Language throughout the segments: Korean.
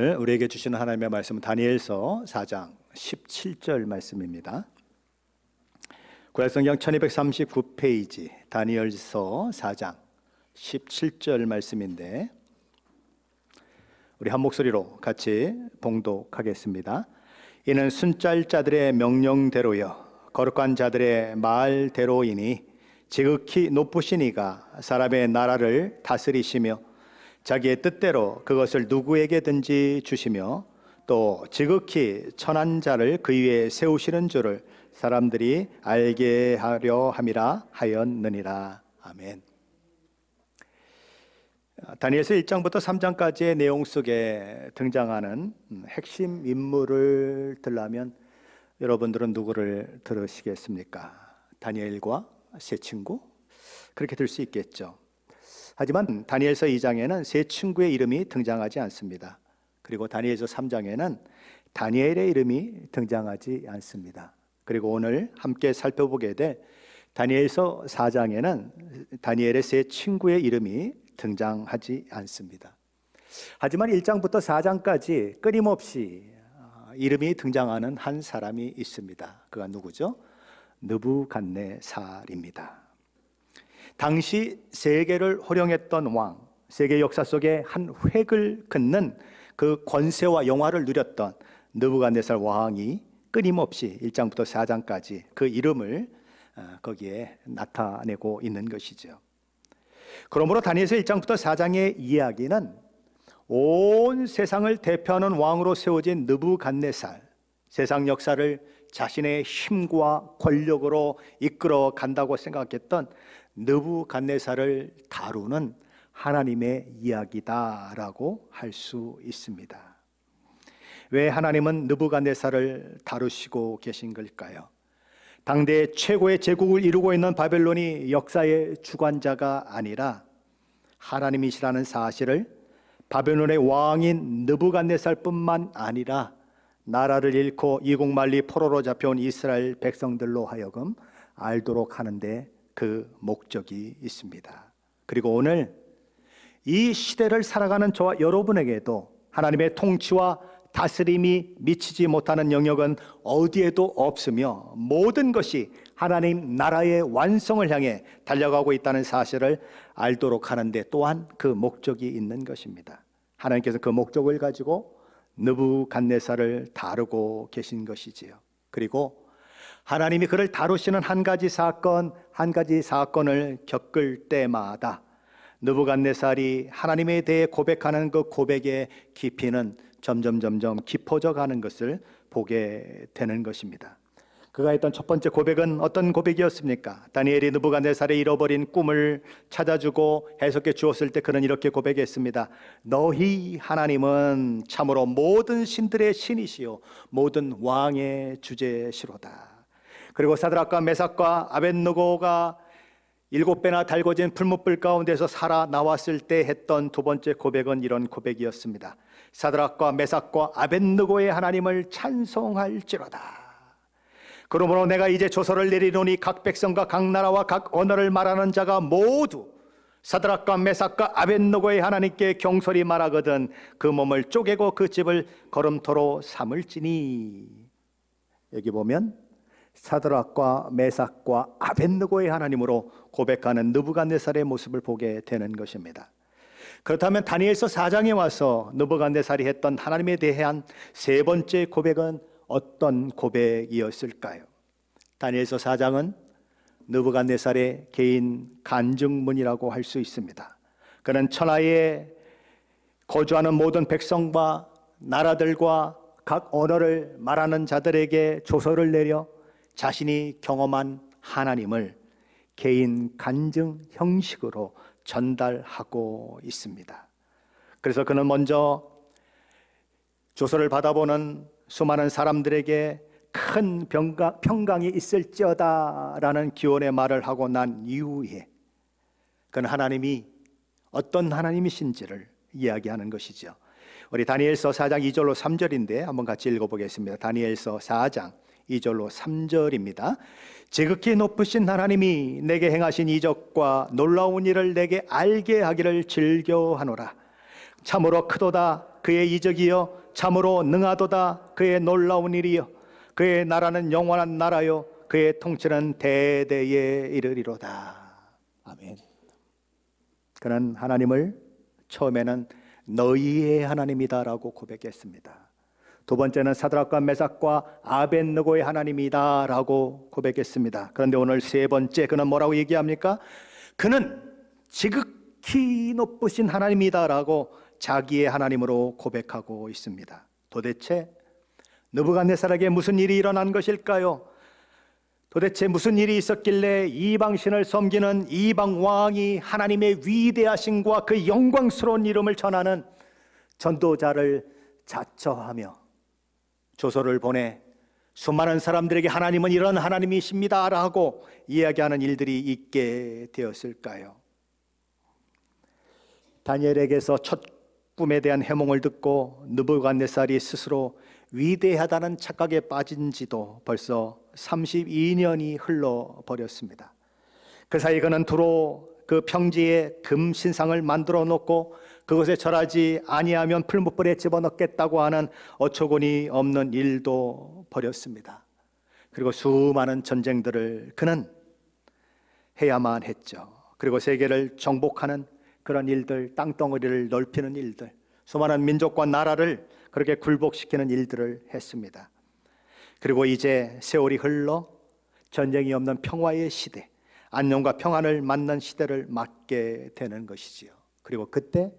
오늘 우리에게 주시는 하나님의 말씀은 다니엘서 4장 17절 말씀입니다. 구약성경 1239페이지 다니엘서 4장 17절 말씀인데 우리 한 목소리로 같이 봉독하겠습니다. 이는 순짤 자들의 명령대로여 거룩한 자들의 말대로이니 지극히 높으신 이가 사람의 나라를 다스리시며 자기의 뜻대로 그것을 누구에게든지 주시며 또 지극히 천한 자를 그 위에 세우시는 줄을 사람들이 알게 하려 함이라 하였느니라. 아멘. 다니엘서 1장부터 3장까지의 내용 속에 등장하는 핵심 인물을 들라면 여러분들은 누구를 들으시겠습니까? 다니엘과 세 친구? 그렇게 들 수 있겠죠. 하지만 다니엘서 2장에는 세 친구의 이름이 등장하지 않습니다. 그리고 다니엘서 3장에는 다니엘의 이름이 등장하지 않습니다. 그리고 오늘 함께 살펴보게 될 다니엘서 4장에는 다니엘의 세 친구의 이름이 등장하지 않습니다. 하지만 1장부터 4장까지 끊임없이 이름이 등장하는 한 사람이 있습니다. 그가 누구죠? 느부갓네살입니다. 당시 세계를 호령했던 왕, 세계 역사 속에 한 획을 긋는 그 권세와 영화를 누렸던 느부갓네살 왕이 끊임없이 1장부터 4장까지 그 이름을 거기에 나타내고 있는 것이죠. 그러므로 다니엘서 1장부터 4장의 이야기는 온 세상을 대표하는 왕으로 세워진 느부갓네살, 세상 역사를 자신의 힘과 권력으로 이끌어 간다고 생각했던 느부갓네살을 다루는 하나님의 이야기다라고 할 수 있습니다. 왜 하나님은 느부갓네살을 다루시고 계신 걸까요? 당대 최고의 제국을 이루고 있는 바벨론이 역사의 주관자가 아니라 하나님이시라는 사실을 바벨론의 왕인 느부갓네살뿐만 아니라 나라를 잃고 이국만리 포로로 잡혀온 이스라엘 백성들로 하여금 알도록 하는데 그 목적이 있습니다. 그리고 오늘 이 시대를 살아가는 저와 여러분에게도 하나님의 통치와 다스림이 미치지 못하는 영역은 어디에도 없으며 모든 것이 하나님 나라의 완성을 향해 달려가고 있다는 사실을 알도록 하는데 또한 그 목적이 있는 것입니다. 하나님께서 그 목적을 가지고 느부갓네살을 다루고 계신 것이지요. 그리고 하나님이 그를 다루시는 한 가지 사건을 겪을 때마다 느부갓네살이 하나님에 대해 고백하는 그 고백의 깊이는 점점 깊어져 가는 것을 보게 되는 것입니다. 그가 했던 첫 번째 고백은 어떤 고백이었습니까? 다니엘이 느부갓네살의 잃어버린 꿈을 찾아주고 해석해 주었을 때 그는 이렇게 고백했습니다. 너희 하나님은 참으로 모든 신들의 신이시요 모든 왕의 주제시로다. 그리고 사드락과 메삭과 아벳느고가 7배나 달궈진 풀무불 가운데서 살아나왔을 때 했던 두 번째 고백은 이런 고백이었습니다. 사드락과 메삭과 아벳느고의 하나님을 찬송할지로다. 그러므로 내가 이제 조서를 내리노니 각 백성과 각 나라와 각 언어를 말하는 자가 모두 사드락과 메삭과 아벳느고의 하나님께 경솔히 말하거든 그 몸을 쪼개고 그 집을 걸음토로 삼을지니. 여기 보면 사드락과 메삭과 아벳느고의 하나님으로 고백하는 느부갓네살의 모습을 보게 되는 것입니다. 그렇다면 다니엘서 4장에 와서 느부갓네살이 했던 하나님에 대한 세 번째 고백은 어떤 고백이었을까요? 다니엘서 4장은 느부갓네살의 개인 간증문이라고 할 수 있습니다. 그는 천하에 거주하는 모든 백성과 나라들과 각 언어를 말하는 자들에게 조서를 내려 자신이 경험한 하나님을 개인 간증 형식으로 전달하고 있습니다. 그래서 그는 먼저 조서를 받아보는 수많은 사람들에게 큰 평강이 있을지어다 라는 기원의 말을 하고 난 이후에 그는 하나님이 어떤 하나님이신지를 이야기하는 것이죠. 우리 다니엘서 4장 2절로 3절인데 한번 같이 읽어보겠습니다. 다니엘서 4장 2절로 3절입니다. 지극히 높으신 하나님이 내게 행하신 이적과 놀라운 일을 내게 알게 하기를 즐겨하노라. 참으로 크도다. 그의 이적이여 참으로 능하도다. 그의 놀라운 일이여 그의 나라는 영원한 나라요 그의 통치는 대대에 이르리로다. 아멘. 그는 하나님을 처음에는 너희의 하나님이다라고 고백했습니다. 두 번째는 사드락과 메삭과 아벳느고의 하나님이다라고 고백했습니다. 그런데 오늘 세 번째 그는 뭐라고 얘기합니까? 그는 지극히 높으신 하나님이다라고 자기의 하나님으로 고백하고 있습니다. 도대체 느부갓네살에게 무슨 일이 일어난 것일까요? 도대체 무슨 일이 있었길래 이방신을 섬기는 이방 왕이 하나님의 위대하심과 그 영광스러운 이름을 전하는 전도자를 자처하며 조서를 보내 수많은 사람들에게 하나님은 이런 하나님이십니다라고 이야기하는 일들이 있게 되었을까요? 다니엘에게서 첫 꿈에 대한 해몽을 듣고 느부갓네살이 스스로 위대하다는 착각에 빠진 지도 벌써 32년이 흘러버렸습니다. 그 사이 그는 두로 그 평지에 금 신상을 만들어 놓고 그곳에 절하지 아니하면 풀무불에 집어넣겠다고 하는 어처구니 없는 일도 벌였습니다. 그리고 수많은 전쟁들을 그는 해야만 했죠. 그리고 세계를 정복하는 그런 일들, 땅덩어리를 넓히는 일들, 수많은 민족과 나라를 그렇게 굴복시키는 일들을 했습니다. 그리고 이제 세월이 흘러 전쟁이 없는 평화의 시대, 안녕과 평안을 맞는 시대를 맞게 되는 것이지요. 그리고 그때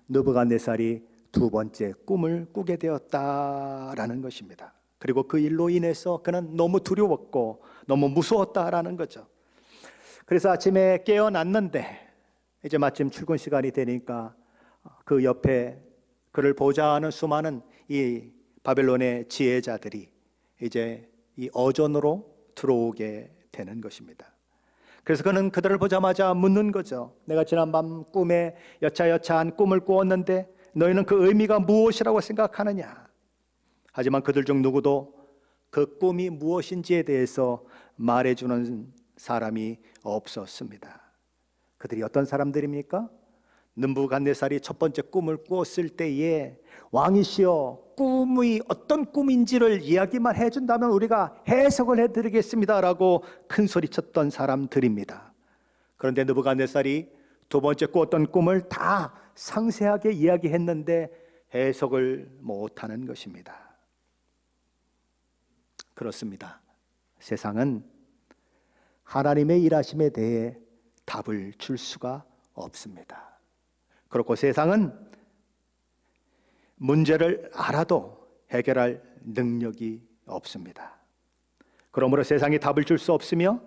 느부갓네살이 두 번째 꿈을 꾸게 되었다라는 것입니다. 그리고 그 일로 인해서 그는 너무 두려웠고 너무 무서웠다라는 거죠. 그래서 아침에 깨어났는데 이제 마침 출근 시간이 되니까 그 옆에 그를 보자 하는 수많은 이 바벨론의 지혜자들이 이제 이 어전으로 들어오게 되는 것입니다. 그래서 그는 그들을 보자마자 묻는 거죠. 내가 지난밤 꿈에 여차여차한 꿈을 꾸었는데 너희는 그 의미가 무엇이라고 생각하느냐? 하지만 그들 중 누구도 그 꿈이 무엇인지에 대해서 말해주는 사람이 없었습니다. 그들이 어떤 사람들입니까? 느부갓네살이 첫 번째 꿈을 꾸었을 때에 왕이시여 꿈이 어떤 꿈인지를 이야기만 해준다면 우리가 해석을 해드리겠습니다라고 큰 소리쳤던 사람들입니다. 그런데 느부갓네살이 두 번째 꾸었던 꿈을 다 상세하게 이야기했는데 해석을 못하는 것입니다. 그렇습니다. 세상은 하나님의 일하심에 대해 답을 줄 수가 없습니다. 그렇고 세상은 문제를 알아도 해결할 능력이 없습니다. 그러므로 세상이 답을 줄 수 없으며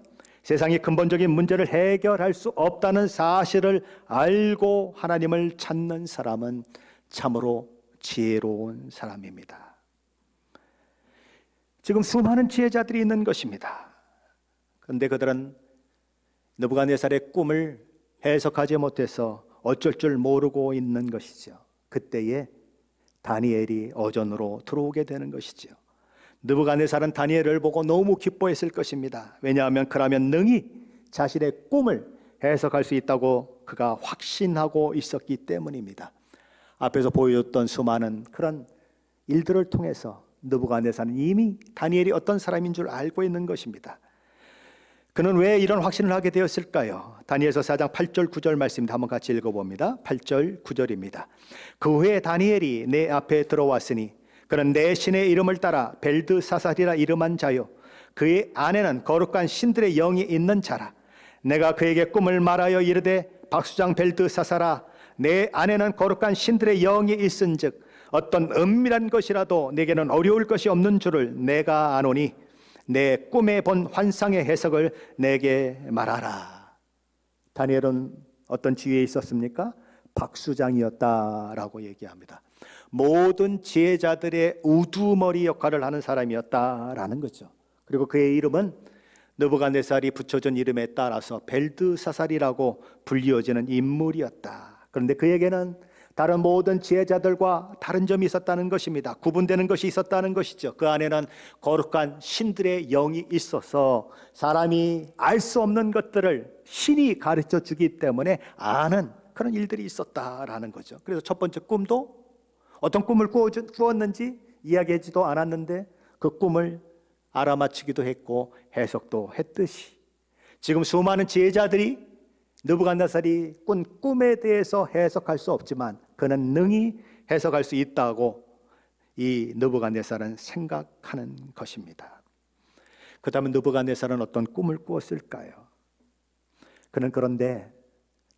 세상이 근본적인 문제를 해결할 수 없다는 사실을 알고 하나님을 찾는 사람은 참으로 지혜로운 사람입니다. 지금 수많은 지혜자들이 있는 것입니다. 그런데 그들은 느부갓네살의 꿈을 해석하지 못해서 어쩔 줄 모르고 있는 것이죠. 그때에 다니엘이 어전으로 들어오게 되는 것이죠. 느부갓네살은 다니엘을 보고 너무 기뻐했을 것입니다. 왜냐하면 그라면 능히 자신의 꿈을 해석할 수 있다고 그가 확신하고 있었기 때문입니다. 앞에서 보여줬던 수많은 그런 일들을 통해서 느부갓네살은 이미 다니엘이 어떤 사람인 줄 알고 있는 것입니다. 그는 왜 이런 확신을 하게 되었을까요? 다니엘서 4장 8절 9절 말씀 한번 같이 읽어봅니다. 8절 9절입니다. 그 후에 다니엘이 내 앞에 들어왔으니 그는 내 신의 이름을 따라 벨드사살이라 이름한 자요 그의 안에는 거룩한 신들의 영이 있는 자라. 내가 그에게 꿈을 말하여 이르되 박수장 벨드사살아 내 안에는 거룩한 신들의 영이 있은즉 어떤 은밀한 것이라도 내게는 어려울 것이 없는 줄을 내가 아노니 내 꿈에 본 환상의 해석을 내게 말하라. 다니엘은 어떤 지위에 있었습니까? 박수장이었다라고 얘기합니다. 모든 지혜자들의 우두머리 역할을 하는 사람이었다라는 거죠. 그리고 그의 이름은 느부갓네살이 붙여준 이름에 따라서 벨드사살이라고 불리워지는 인물이었다. 그런데 그에게는 다른 모든 지혜자들과 다른 점이 있었다는 것입니다. 구분되는 것이 있었다는 것이죠. 그 안에는 거룩한 신들의 영이 있어서 사람이 알 수 없는 것들을 신이 가르쳐 주기 때문에 아는 그런 일들이 있었다라는 거죠. 그래서 첫 번째 꿈도 어떤 꿈을 꾸었는지 이야기하지도 않았는데 그 꿈을 알아맞히기도 했고 해석도 했듯이 지금 수많은 지혜자들이 느부갓네살이 꾼 꿈에 대해서 해석할 수 없지만 그는 능히 해석할 수 있다고 이 느부갓네살은 생각하는 것입니다. 그렇다면 느부갓네살은 어떤 꿈을 꾸었을까요? 그는 그런데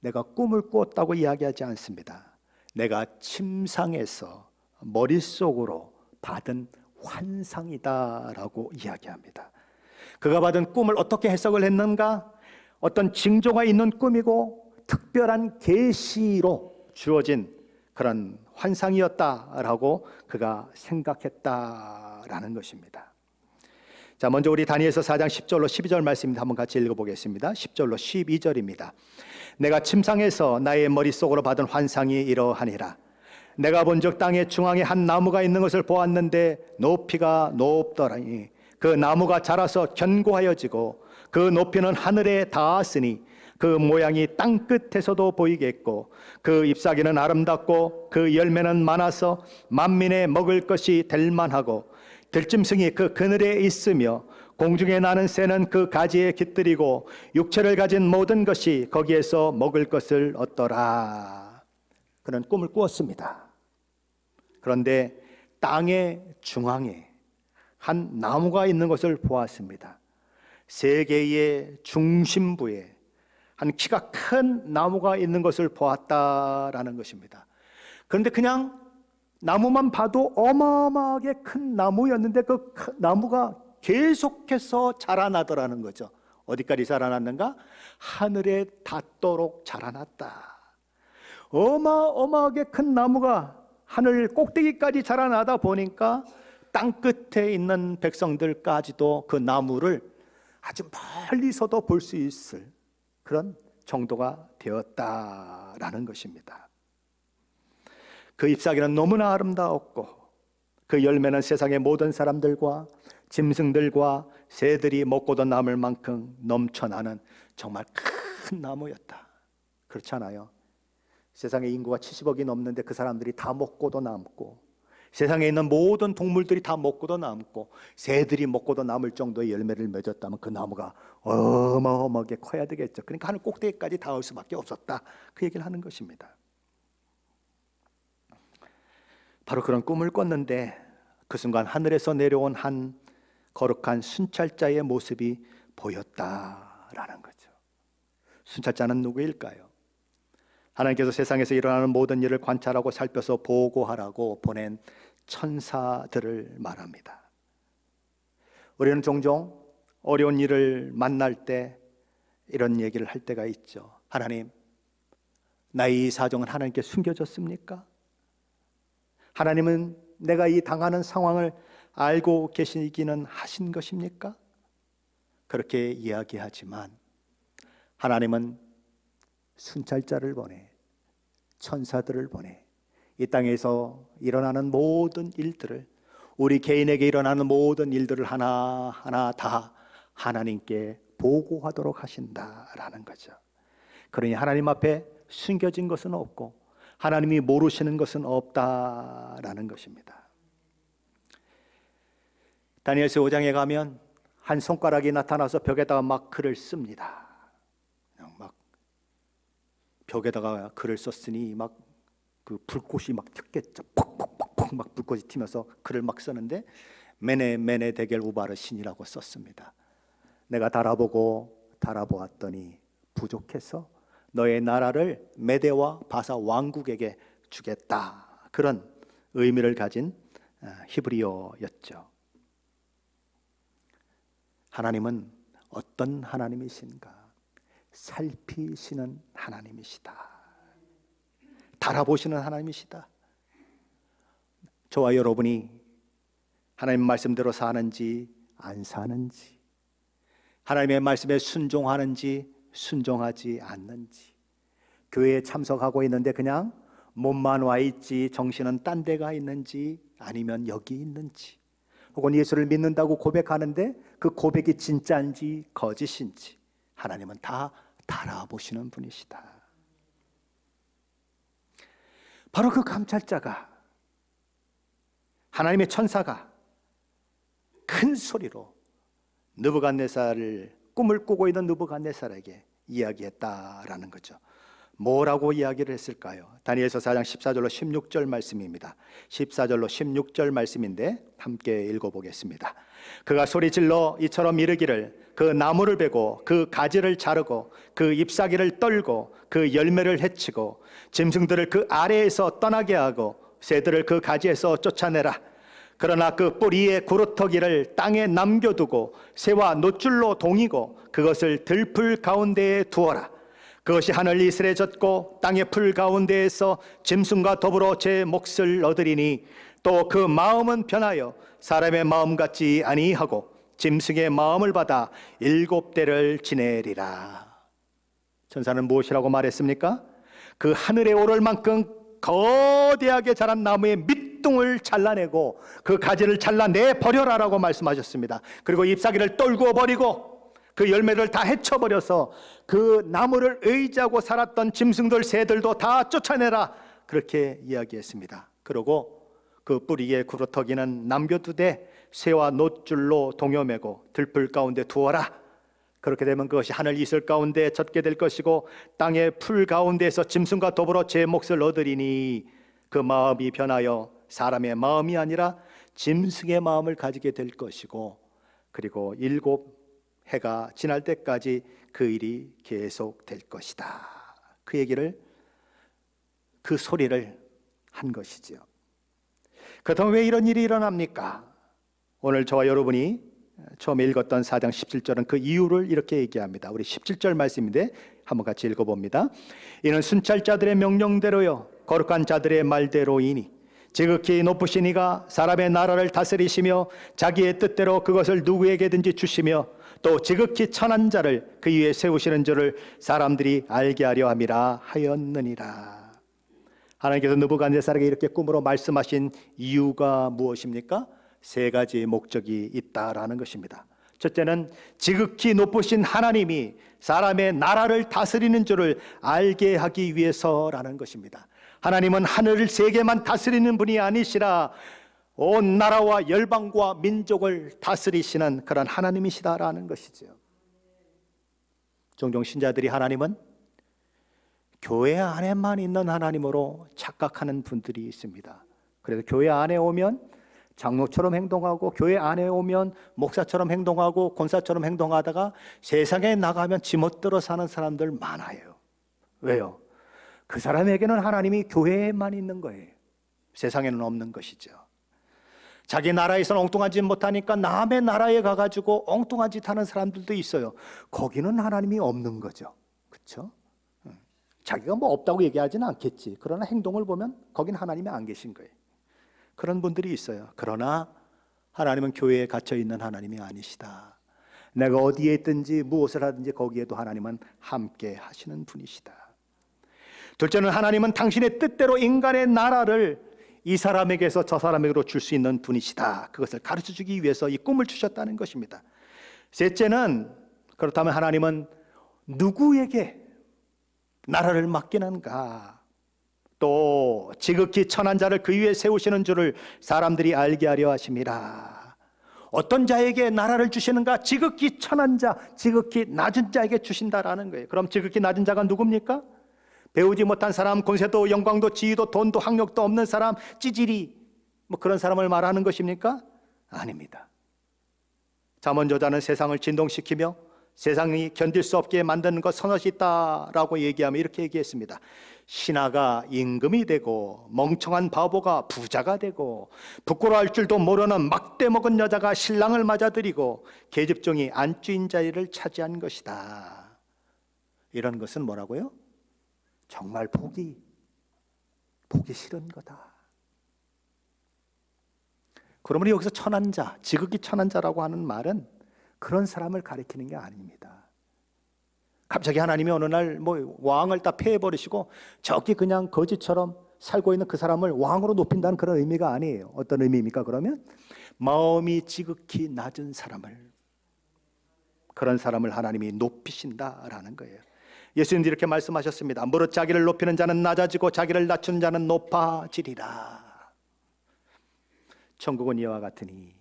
내가 꿈을 꾸었다고 이야기하지 않습니다. 내가 침상에서 머릿속으로 받은 환상이다라고 이야기합니다. 그가 받은 꿈을 어떻게 해석을 했는가? 어떤 징조가 있는 꿈이고 특별한 계시로 주어진 그런 환상이었다라고 그가 생각했다라는 것입니다. 자, 먼저 우리 다니엘서 4장 10절로 12절 말씀입니다. 한번 같이 읽어보겠습니다. 10절로 12절입니다. 내가 침상에서 나의 머릿속으로 받은 환상이 이러하니라. 내가 본즉 땅의 중앙에 한 나무가 있는 것을 보았는데 높이가 높더라니 그 나무가 자라서 견고하여지고 그 높이는 하늘에 닿았으니 그 모양이 땅 끝에서도 보이겠고 그 잎사귀는 아름답고 그 열매는 많아서 만민의 먹을 것이 될 만하고 들짐승이 그 그늘에 있으며 공중에 나는 새는 그 가지에 깃들이고 육체를 가진 모든 것이 거기에서 먹을 것을 얻더라. 그는 꿈을 꾸었습니다. 그런데 땅의 중앙에 한 나무가 있는 것을 보았습니다. 세계의 중심부에 한 키가 큰 나무가 있는 것을 보았다라는 것입니다. 그런데 그냥 나무만 봐도 어마어마하게 큰 나무였는데 그 나무가 계속해서 자라나더라는 거죠. 어디까지 자라났는가? 하늘에 닿도록 자라났다. 어마어마하게 큰 나무가 하늘 꼭대기까지 자라나다 보니까 땅 끝에 있는 백성들까지도 그 나무를 아주 멀리서도 볼 수 있을 그런 정도가 되었다라는 것입니다. 그 잎사귀는 너무나 아름다웠고 그 열매는 세상의 모든 사람들과 짐승들과 새들이 먹고도 남을 만큼 넘쳐나는 정말 큰 나무였다. 그렇지 않아요? 세상의 인구가 70억이 넘는데 그 사람들이 다 먹고도 남고 세상에 있는 모든 동물들이 다 먹고도 남고 새들이 먹고도 남을 정도의 열매를 맺었다면 그 나무가 어마어마하게 커야 되겠죠. 그러니까 하늘 꼭대기까지 닿을 수밖에 없었다. 그 얘기를 하는 것입니다. 바로 그런 꿈을 꿨는데 그 순간 하늘에서 내려온 한 거룩한 순찰자의 모습이 보였다라는 거죠. 순찰자는 누구일까요? 하나님께서 세상에서 일어나는 모든 일을 관찰하고 살펴서 보고하라고 보낸 천사들을 말합니다. 우리는 종종 어려운 일을 만날 때 이런 얘기를 할 때가 있죠. 하나님, 나의 이 사정은 하나님께 숨겨졌습니까? 하나님은 내가 이 당하는 상황을 알고 계시기는 하신 것입니까? 그렇게 이야기하지만 하나님은 순찰자를 보내, 천사들을 보내 이 땅에서 일어나는 모든 일들을, 우리 개인에게 일어나는 모든 일들을 하나하나 다 하나님께 보고하도록 하신다라는 거죠. 그러니 하나님 앞에 숨겨진 것은 없고 하나님이 모르시는 것은 없다라는 것입니다. 다니엘서 5장에 가면 한 손가락이 나타나서 벽에다가 막 글을 씁니다. 그냥 막 벽에다가 글을 썼으니 막 그 불꽃이 막 튀겠죠. 퍽퍽퍽퍽 막 불꽃이 튀면서 글을 막 쓰는데 메네 메네 데겔 우바르신이라고 썼습니다. 내가 달아보았더니 부족해서 너의 나라를 메대와 바사 왕국에게 주겠다. 그런 의미를 가진 히브리어였죠. 하나님은 어떤 하나님이신가? 살피시는 하나님이시다. 달아보시는 하나님이시다. 저와 여러분이 하나님 말씀대로 사는지 안 사는지, 하나님의 말씀에 순종하는지 순종하지 않는지, 교회에 참석하고 있는데 그냥 몸만 와 있지 정신은 딴 데가 있는지 아니면 여기 있는지, 혹은 예수를 믿는다고 고백하는데 그 고백이 진짜인지 거짓인지 하나님은 다 달아보시는 분이시다. 바로 그 감찰자가 하나님의 천사가 큰 소리로 느부갓네살을, 꿈을 꾸고 있는 느부갓네살에게 이야기했다라는 거죠. 뭐라고 이야기를 했을까요? 다니엘서 4장 14절로 16절 말씀입니다. 14절로 16절 말씀인데 함께 읽어보겠습니다. 그가 소리질러 이처럼 이르기를, 그 나무를 베고 그 가지를 자르고 그 잎사귀를 떨고 그 열매를 해치고 짐승들을 그 아래에서 떠나게 하고 새들을 그 가지에서 쫓아내라. 그러나 그 뿌리의 구루터기를 땅에 남겨두고 새와 노줄로 동이고 그것을 들풀 가운데에 두어라. 그것이 하늘 이슬에 젖고 땅의 풀 가운데에서 짐승과 더불어 제 몫을 얻으리니 또 그 마음은 변하여 사람의 마음 같지 아니하고 짐승의 마음을 받아 7대를 지내리라. 천사는 무엇이라고 말했습니까? 그 하늘에 오를 만큼 거대하게 자란 나무의 밑둥을 잘라내고 그 가지를 잘라내 버려라라고 말씀하셨습니다. 그리고 잎사귀를 떨구어 버리고 그 열매를 다 헤쳐버려서 그 나무를 의지하고 살았던 짐승들, 새들도 다 쫓아내라, 그렇게 이야기했습니다. 그리고 그 뿌리의 구루터기는 남겨두되 새와 노줄로 동여매고 들풀 가운데 두어라. 그렇게 되면 그것이 하늘 이슬 가운데 젖게 될 것이고 땅의 풀 가운데에서 짐승과 더불어 제 몫을 얻으리니 그 마음이 변하여 사람의 마음이 아니라 짐승의 마음을 가지게 될 것이고 그리고 7해가 지날 때까지 그 일이 계속될 것이다. 그 얘기를, 그 소리를 한 것이지요. 그렇다면 왜 이런 일이 일어납니까? 오늘 저와 여러분이 처음에 읽었던 4장 17절은 그 이유를 이렇게 얘기합니다. 우리 17절 말씀인데 한번 같이 읽어봅니다. 이는 순찰자들의 명령대로요 거룩한 자들의 말대로이니 지극히 높으신 이가 사람의 나라를 다스리시며 자기의 뜻대로 그것을 누구에게든지 주시며 또 지극히 천한 자를 그 위에 세우시는 줄을 사람들이 알게 하려 함이라 하였느니라. 하나님께서 느부갓네살에게 이렇게 꿈으로 말씀하신 이유가 무엇입니까? 3가지 목적이 있다라는 것입니다. 첫째는 지극히 높으신 하나님이 사람의 나라를 다스리는 줄을 알게 하기 위해서라는 것입니다. 하나님은 하늘을 3개만 다스리는 분이 아니시라 온 나라와 열방과 민족을 다스리시는 그런 하나님이시다라는 것이죠. 종종 신자들이 하나님은 교회 안에만 있는 하나님으로 착각하는 분들이 있습니다. 그래서 교회 안에 오면 장로처럼 행동하고 교회 안에 오면 목사처럼 행동하고 권사처럼 행동하다가 세상에 나가면 지멋대로 사는 사람들 많아요. 왜요? 그 사람에게는 하나님이 교회에만 있는 거예요. 세상에는 없는 것이죠. 자기 나라에서는 엉뚱한 짓 못하니까 남의 나라에 가가지고 엉뚱한 짓 하는 사람들도 있어요. 거기는 하나님이 없는 거죠. 그렇죠? 자기가 뭐 없다고 얘기하지는 않겠지. 그러나 행동을 보면 거긴 하나님이 안 계신 거예요. 그런 분들이 있어요. 그러나 하나님은 교회에 갇혀있는 하나님이 아니시다. 내가 어디에 있든지 무엇을 하든지 거기에도 하나님은 함께 하시는 분이시다. 둘째는 하나님은 당신의 뜻대로 인간의 나라를 이 사람에게서 저 사람에게로 줄 수 있는 분이시다. 그것을 가르쳐주기 위해서 이 꿈을 주셨다는 것입니다. 셋째는 그렇다면 하나님은 누구에게 나라를 맡기는가? 또 지극히 천한 자를 그 위에 세우시는 줄을 사람들이 알게 하려 하심이라. 어떤 자에게 나라를 주시는가? 지극히 천한 자, 지극히 낮은 자에게 주신다라는 거예요. 그럼 지극히 낮은 자가 누굽니까? 배우지 못한 사람, 권세도 영광도 지위도 돈도 학력도 없는 사람, 찌질이 뭐 그런 사람을 말하는 것입니까? 아닙니다. 잠언저자는 세상을 진동시키며 세상이 견딜 수 없게 만드는 것 서너시 있다라고 얘기하며 이렇게 얘기했습니다. 신하가 임금이 되고 멍청한 바보가 부자가 되고 부끄러워할 줄도 모르는 막대 먹은 여자가 신랑을 맞아들이고 계집종이 안주인 자리를 차지한 것이다. 이런 것은 뭐라고요? 정말 보기 싫은 거다. 그러므로 여기서 천한 자, 지극히 천한 자라고 하는 말은 그런 사람을 가리키는 게 아닙니다. 갑자기 하나님이 어느 날 뭐 왕을 다 폐해버리시고 저기 그냥 거지처럼 살고 있는 그 사람을 왕으로 높인다는 그런 의미가 아니에요. 어떤 의미입니까? 그러면 마음이 지극히 낮은 사람을, 그런 사람을 하나님이 높이신다라는 거예요. 예수님도 이렇게 말씀하셨습니다. 무릇 자기를 높이는 자는 낮아지고 자기를 낮추는 자는 높아지리라. 천국은 이와 같으니.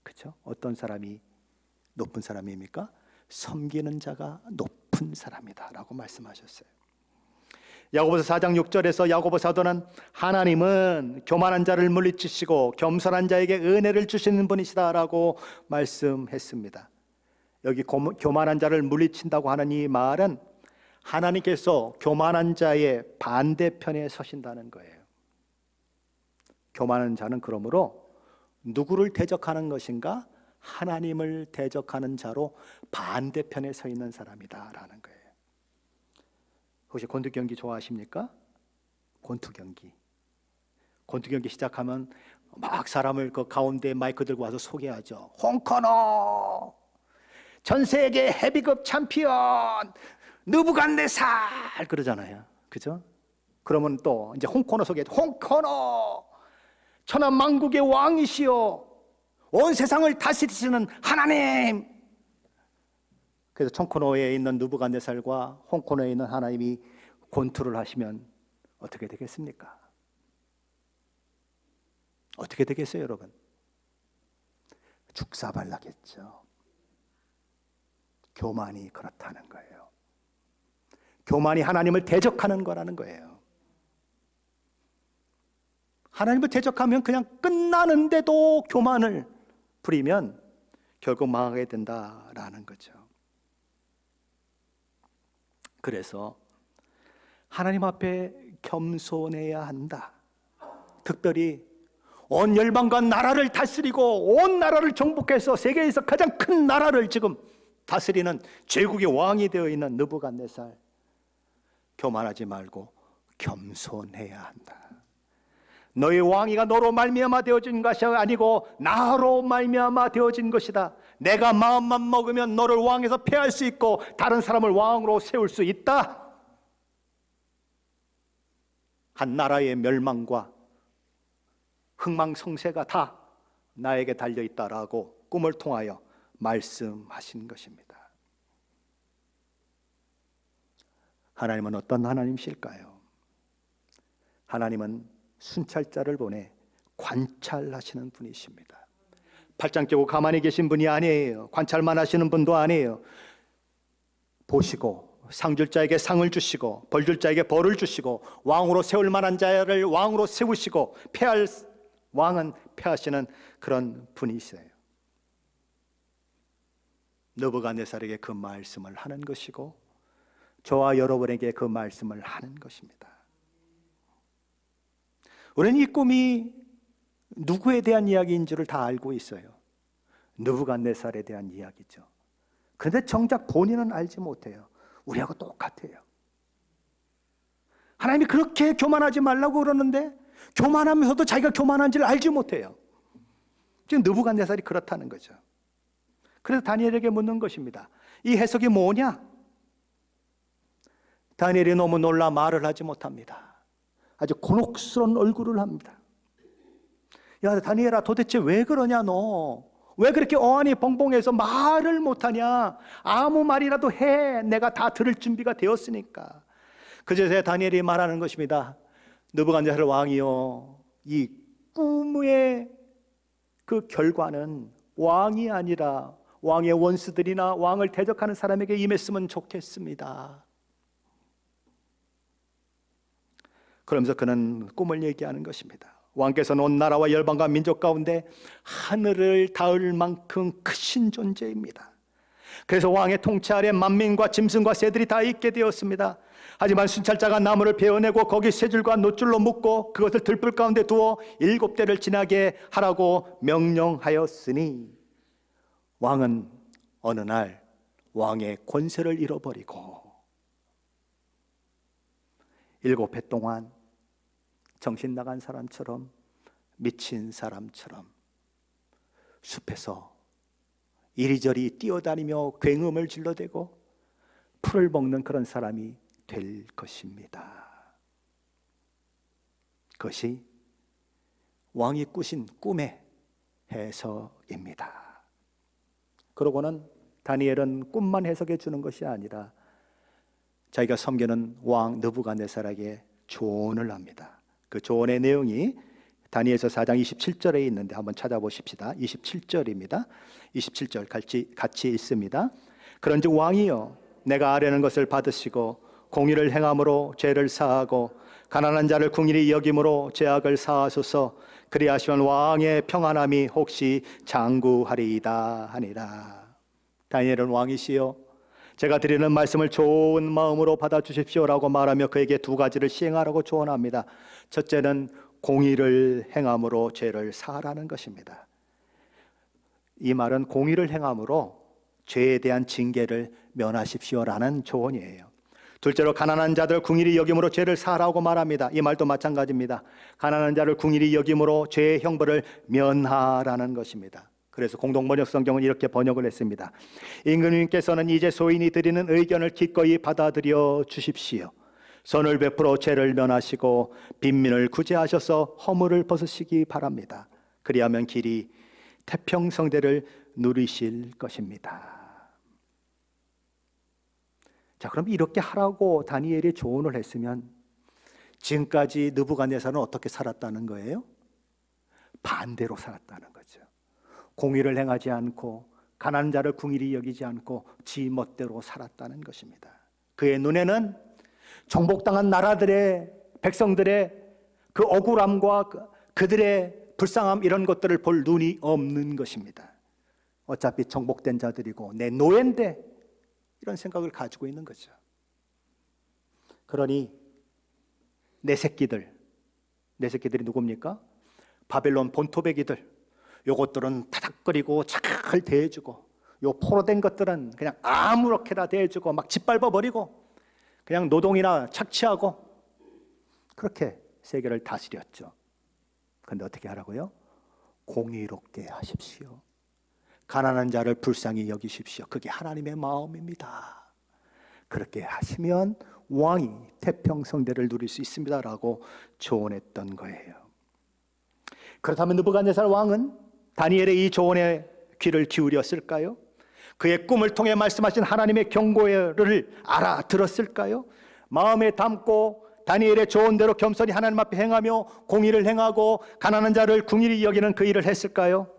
그렇죠? 어떤 사람이 높은 사람입니까? 섬기는 자가 높은 사람이다 라고 말씀하셨어요. 야고보서 4장 6절에서 야고보 사도는 하나님은 교만한 자를 물리치시고 겸손한 자에게 은혜를 주시는 분이시다 라고 말씀했습니다. 여기 교만한 자를 물리친다고 하는 이 말은 하나님께서 교만한 자의 반대편에 서신다는 거예요. 교만한 자는 그러므로 누구를 대적하는 것인가? 하나님을 대적하는 자로 반대편에 서 있는 사람이다라는 거예요. 혹시 권투 경기 좋아하십니까? 권투 경기 시작하면 막 사람을 그 가운데 마이크 들고 와서 소개하죠. 홍코노 전 세계 헤비급 챔피언 느부갓네살 그러잖아요. 그죠? 그러면 또 이제 홍코노 소개. 홍코노 천하만국의 왕이시여 온 세상을 다스리시는 하나님. 그래서 청코노에 있는 느부갓네살과 홍코노에 있는 하나님이 권투를 하시면 어떻게 되겠습니까? 어떻게 되겠어요, 여러분? 죽사발나겠죠. 교만이 그렇다는 거예요. 교만이 하나님을 대적하는 거라는 거예요. 하나님을 대적하면 그냥 끝나는데도 교만을 부리면 결국 망하게 된다라는 거죠. 그래서 하나님 앞에 겸손해야 한다. 특별히 온 열방과 나라를 다스리고 온 나라를 정복해서 세계에서 가장 큰 나라를 지금 다스리는 제국의 왕이 되어 있는 느부갓네살, 교만하지 말고 겸손해야 한다. 너의 왕위가 너로 말미암아 되어진 것이 아니고 나로 말미암아 되어진 것이다. 내가 마음만 먹으면 너를 왕에서 폐할 수 있고 다른 사람을 왕으로 세울 수 있다. 한 나라의 멸망과 흥망성쇠가 다 나에게 달려있다라고 꿈을 통하여 말씀하신 것입니다. 하나님은 어떤 하나님이실까요? 하나님은 순찰자를 보내 관찰하시는 분이십니다. 팔짱 끼고 가만히 계신 분이 아니에요. 관찰만 하시는 분도 아니에요. 보시고 상 줄 자에게 상을 주시고 벌 줄 자에게 벌을 주시고 왕으로 세울 만한 자를 왕으로 세우시고 패할 왕은 패하시는 그런 분이세요. 느부갓네살에게 그 말씀을 하는 것이고 저와 여러분에게 그 말씀을 하는 것입니다. 우리는 이 꿈이 누구에 대한 이야기인 줄을 다 알고 있어요. 느부갓네살에 대한 이야기죠. 그런데 정작 본인은 알지 못해요. 우리하고 똑같아요. 하나님이 그렇게 교만하지 말라고 그러는데 교만하면서도 자기가 교만한지를 알지 못해요. 지금 느부갓네살이 그렇다는 거죠. 그래서 다니엘에게 묻는 것입니다. 이 해석이 뭐냐? 다니엘이 너무 놀라 말을 하지 못합니다. 아주 곤혹스러운 얼굴을 합니다. 야, 다니엘아, 도대체 왜 그러냐 너? 왜 그렇게 어안이 벙벙해서 말을 못하냐? 아무 말이라도 해. 내가 다 들을 준비가 되었으니까. 그제서야 다니엘이 말하는 것입니다. 느부갓네살 왕이요, 이 꿈의 그 결과는 왕이 아니라 왕의 원수들이나 왕을 대적하는 사람에게 임했으면 좋겠습니다. 그러면서 그는 꿈을 얘기하는 것입니다. 왕께서는 온 나라와 열방과 민족 가운데 하늘을 닿을 만큼 크신 존재입니다. 그래서 왕의 통치 아래 만민과 짐승과 새들이 다 있게 되었습니다. 하지만 순찰자가 나무를 베어내고 거기 세 줄과 놋줄로 묶고 그것을 들불 가운데 두어 7대를 지나게 하라고 명령하였으니 왕은 어느 날 왕의 권세를 잃어버리고 7해 동안 정신 나간 사람처럼 미친 사람처럼 숲에서 이리저리 뛰어다니며 굉음을 질러대고 풀을 먹는 그런 사람이 될 것입니다. 그것이 왕이 꾸신 꿈의 해석입니다. 그러고는 다니엘은 꿈만 해석해 주는 것이 아니라 자기가 섬기는 왕 느부갓네살에게 조언을 합니다. 그 조언의 내용이 다니엘서 4장 27절에 있는데 한번 찾아보십시다. 27절입니다. 27절 같이 읽습니다. 그런즉 왕이여 내가 아뢰는 것을 받으시고 공의를 행함으로 죄를 사하고 가난한 자를 궁일이 여김으로 죄악을 사하소서. 그리하시면 왕의 평안함이 혹시 장구하리이다 하니라. 다니엘은 왕이시여 제가 드리는 말씀을 좋은 마음으로 받아주십시오라고 말하며 그에게 두 가지를 시행하라고 조언합니다. 첫째는 공의를 행함으로 죄를 사하라는 것입니다. 이 말은 공의를 행함으로 죄에 대한 징계를 면하십시오라는 조언이에요. 둘째로 가난한 자들 궁일이 여김으로 죄를 사하라고 말합니다. 이 말도 마찬가지입니다. 가난한 자를 궁일이 여김으로 죄의 형벌을 면하라는 것입니다. 그래서 공동번역 성경은 이렇게 번역을 했습니다. 임금님께서는 이제 소인이 드리는 의견을 기꺼이 받아들여 주십시오. 선을 베풀어 죄를 면하시고 빈민을 구제하셔서 허물을 벗으시기 바랍니다. 그리하면 길이 태평성대를 누리실 것입니다. 자, 그럼 이렇게 하라고 다니엘이 조언을 했으면 지금까지 느부갓네살은 어떻게 살았다는 거예요? 반대로 살았다는 거죠. 공의를 행하지 않고 가난한 자를 궁일이 여기지 않고 지 멋대로 살았다는 것입니다. 그의 눈에는 정복당한 나라들의 백성들의 그 억울함과 그들의 불쌍함 이런 것들을 볼 눈이 없는 것입니다. 어차피 정복된 자들이고 내 노예인데 이런 생각을 가지고 있는 거죠. 그러니 내 새끼들이 누굽니까? 바벨론 본토배기들. 요것들은 타닥거리고 잘 대해주고 요 포로된 것들은 그냥 아무렇게나 대해주고 막 짓밟아버리고 그냥 노동이나 착취하고 그렇게 세계를 다스렸죠. 그런데 어떻게 하라고요? 공의롭게 하십시오. 가난한 자를 불쌍히 여기십시오. 그게 하나님의 마음입니다. 그렇게 하시면 왕이 태평성대를 누릴 수 있습니다라고 조언했던 거예요. 그렇다면 느부갓네살 왕은 다니엘의 이 조언에 귀를 기울였을까요? 그의 꿈을 통해 말씀하신 하나님의 경고를 알아들었을까요? 마음에 담고 다니엘의 조언대로 겸손히 하나님 앞에 행하며 공의를 행하고 가난한 자를 궁일이 여기는 그 일을 했을까요?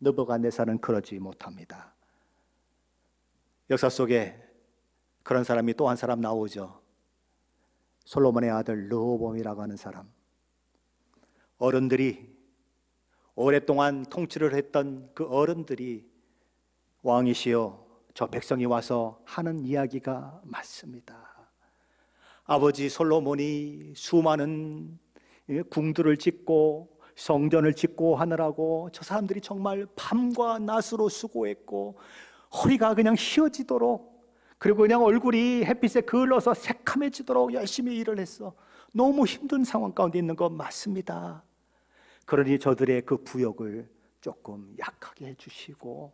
느부갓네살은 그러지 못합니다. 역사 속에 그런 사람이 또 한 사람 나오죠. 솔로몬의 아들 르호보암이라고 하는 사람. 어른들이 오랫동안 통치를 했던 그 어른들이 왕이시여 저 백성이 와서 하는 이야기가 맞습니다. 아버지 솔로몬이 수많은 궁들을 짓고 성전을 짓고 하느라고 저 사람들이 정말 밤과 낮으로 수고했고 허리가 그냥 휘어지도록 그리고 그냥 얼굴이 햇빛에 그을러서 새카매지도록 열심히 일을 했어. 너무 힘든 상황 가운데 있는 거 맞습니다. 그러니 저들의 그 부역을 조금 약하게 해주시고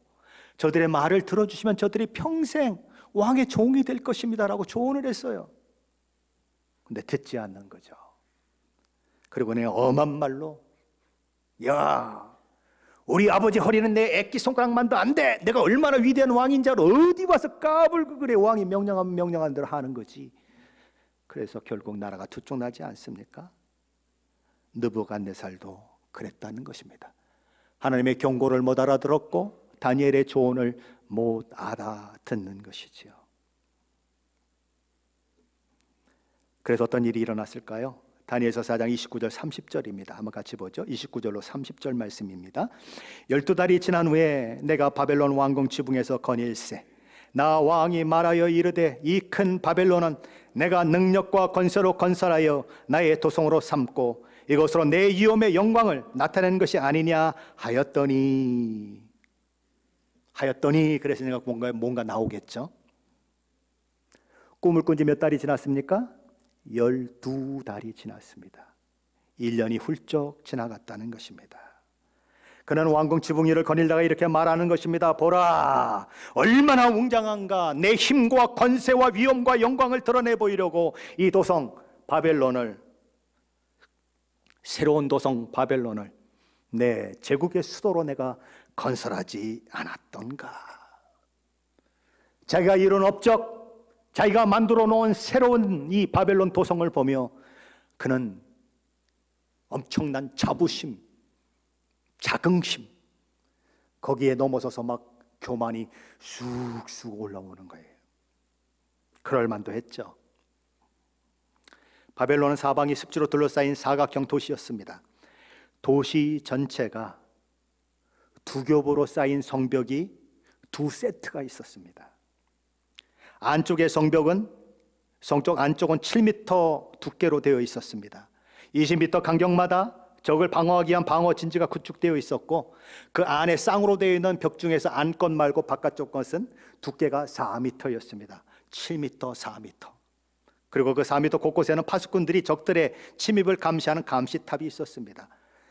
저들의 말을 들어주시면 저들이 평생 왕의 종이 될 것입니다라고 조언을 했어요. 근데 듣지 않는 거죠. 그리고 내가 엄한 말로 야 우리 아버지 허리는 내 애기 손가락만도 안 돼. 내가 얼마나 위대한 왕인지 알아. 어디 와서 까불고 그래. 왕이 명령하면 명령한 대로 하는 거지. 그래서 결국 나라가 두쪽나지 않습니까? 느부갓네살도 그랬다는 것입니다. 하나님의 경고를 못 알아들었고 다니엘의 조언을 못 알아듣는 것이지요. 그래서 어떤 일이 일어났을까요? 다니엘서 4장 29절 30절입니다. 한번 같이 보죠. 29절로 30절 말씀입니다. 12달이 지난 후에 내가 바벨론 왕궁 지붕에서 건일세 나 왕이 말하여 이르되 이 큰 바벨론은 내가 능력과 건설로 건설하여 나의 도성으로 삼고 이것으로 내 위엄의 영광을 나타내는 것이 아니냐 하였더니 그래서 내가 뭔가 나오겠죠. 꿈을 꾼 지 몇 달이 지났습니까? 12달이 지났습니다. 1년이 훌쩍 지나갔다는 것입니다. 그는 왕궁 지붕 위를 거닐다가 이렇게 말하는 것입니다. 보라, 얼마나 웅장한가. 내 힘과 권세와 위엄과 영광을 드러내 보이려고 이 도성 바벨론을, 새로운 도성 바벨론을 내 제국의 수도로 내가 건설하지 않았던가. 자기가 이룬 업적, 자기가 만들어 놓은 새로운 이 바벨론 도성을 보며 그는 엄청난 자부심, 자긍심, 거기에 넘어서서 막 교만이 쑥쑥 올라오는 거예요. 그럴 만도 했죠. 바벨론은 사방이 습지로 둘러싸인 사각형 도시였습니다. 도시 전체가 두 겹으로 쌓인 성벽이 두 세트가 있었습니다. 안쪽의 성벽은 성쪽 안쪽은 7m 두께로 되어 있었습니다. 20m 간격마다 적을 방어하기 위한 방어 진지가 구축되어 있었고, 그 안에 쌍으로 되어 있는 벽 중에서 안건 말고 바깥쪽 것은 두께가 4m였습니다. 7m, 4m. 그리고 그 4m 곳곳에는 파수꾼들이 적들의 침입을 감시하는 감시탑이 있었습니다.